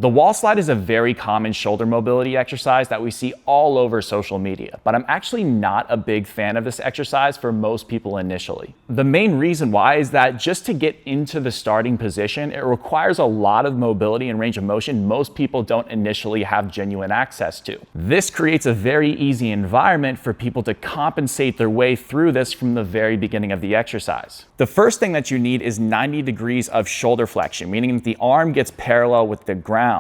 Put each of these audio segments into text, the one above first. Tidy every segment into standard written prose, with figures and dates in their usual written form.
The wall slide is a very common shoulder mobility exercise that we see all over social media, but I'm actually not a big fan of this exercise for most people initially. The main reason why is that just to get into the starting position, it requires a lot of mobility and range of motion most people don't initially have genuine access to. This creates a very easy environment for people to compensate their way through this from the very beginning of the exercise. The first thing that you need is 90 degrees of shoulder flexion, meaning that the arm gets parallel with the ground.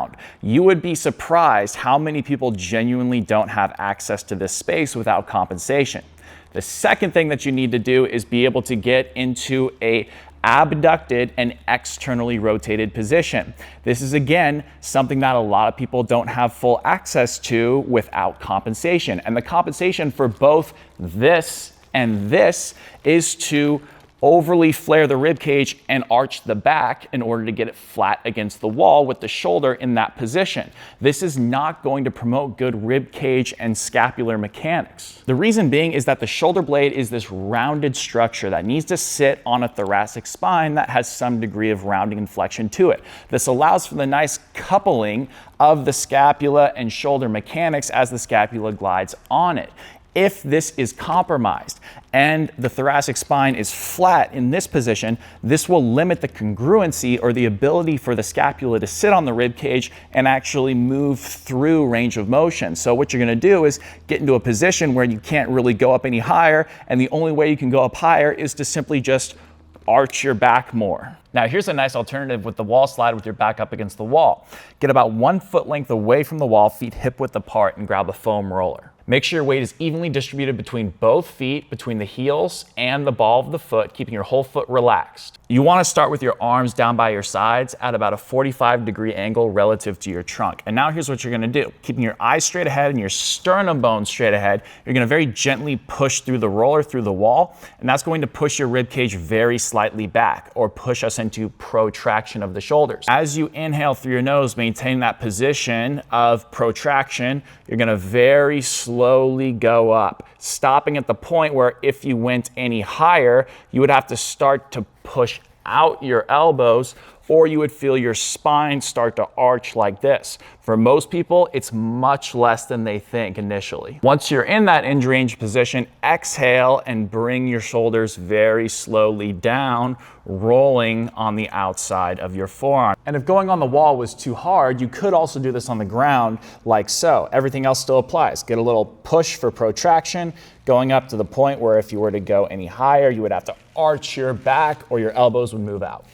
You would be surprised how many people genuinely don't have access to this space without compensation. The second thing that you need to do is be able to get into a abducted and externally rotated position. This is again something that a lot of people don't have full access to without compensation. And the compensation for both this and this is to overly flare the rib cage and arch the back in order to get it flat against the wall with the shoulder in that position. This is not going to promote good rib cage and scapular mechanics. The reason being is that the shoulder blade is this rounded structure that needs to sit on a thoracic spine that has some degree of rounding and flexion to it. This allows for the nice coupling of the scapula and shoulder mechanics as the scapula glides on it. If this is compromised and the thoracic spine is flat in this position, this will limit the congruency or the ability for the scapula to sit on the rib cage and actually move through range of motion. So what you're going to do is get into a position where you can't really go up any higher, and the only way you can go up higher is to simply just arch your back more. Now here's a nice alternative with the wall slide with your back up against the wall. Get about 1 foot length away from the wall, feet hip width apart, and grab a foam roller. Make sure your weight is evenly distributed between both feet, between the heels and the ball of the foot, keeping your whole foot relaxed. You want to start with your arms down by your sides at about a 45-degree angle relative to your trunk. And now here's what you're going to do. Keeping your eyes straight ahead and your sternum bone straight ahead, you're going to very gently push through the roller through the wall, and that's going to push your rib cage very slightly back or push us into protraction of the shoulders. As you inhale through your nose, maintain that position of protraction, you're going to very slowly go up, stopping at the point where if you went any higher, you would have to start to push out your elbows, or you would feel your spine start to arch like this. For most people, it's much less than they think initially. Once you're in that end range position, exhale and bring your shoulders very slowly down, rolling on the outside of your forearm. And if going on the wall was too hard, you could also do this on the ground like so. Everything else still applies. Get a little push for protraction, going up to the point where if you were to go any higher, you would have to arch your back or your elbows would move out.